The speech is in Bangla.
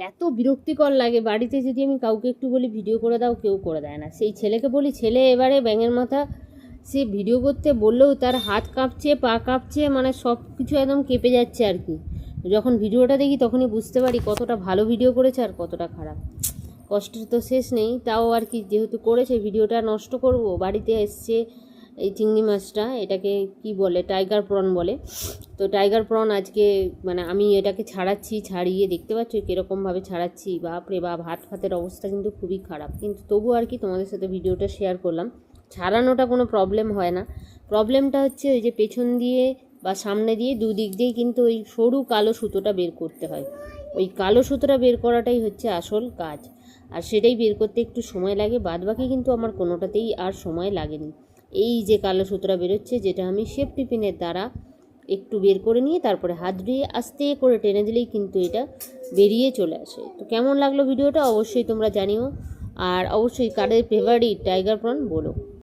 এত বিরক্তিকর লাগে। বাড়িতে যদি আমি কাউকে একটু বলি ভিডিও করে দাও, কেউ করে দেয় না। সেই ছেলেকে বলি, ছেলে এবারে ব্যাঙের মাথা, সে ভিডিও করতে বললেও তার হাত কাঁপছে, পা কাঁপছে, মানে সব কিছু একদম কেঁপে যাচ্ছে আর কি। যখন ভিডিওটা দেখি তখনই বুঝতে পারি কতটা ভালো ভিডিও করেছে আর কতটা খারাপ। কষ্টের তো শেষ নেই। তাও আর কি, যেহেতু করেছে ভিডিওটা নষ্ট করব। বাড়িতে এসছে এই চিংড়ি মাছটা, এটাকে কি বলে, টাইগার প্রন বলে। তো টাইগার প্রন আজকে মানে আমি এটাকে ছাড়াচ্ছি, ছাড়িয়ে দেখতে পাচ্ছ কীরকমভাবে ছাড়াচ্ছি। বাপরে বাপ, হাত ফাতের অবস্থা কিন্তু খুবই খারাপ। কিন্তু তবু আর কি তোমাদের সাথে ভিডিওটা শেয়ার করলাম। ছাড়ানোটা কোনো প্রবলেম হয় না। প্রবলেমটা হচ্ছে ওই যে পেছন দিয়ে বা সামনে দিয়ে দুদিক দিয়েই কিন্তু ওই সরু কালো সুতোটা বের করতে হয়। ওই কালো সুতোটা বের করাটাই হচ্ছে আসল কাজ, আর সেটাই বের করতে একটু সময় লাগে। বাদবাকি কিন্তু আমার কোনোটাতেই আর সময় লাগেনি। এই যে কালো সুতোটা বেরোচ্ছে, যেটা আমি সেফটি পিনের দ্বারা একটু বের করে নিয়ে তারপরে হাত দিয়ে আস্তে করে টেনে দিলেই কিন্তু এটা বেরিয়ে চলে আসে। তো কেমন লাগলো ভিডিওটা অবশ্যই তোমরা জানিও, আর অবশ্যই কাদের ফেভারিট টাইগার প্রন বলো।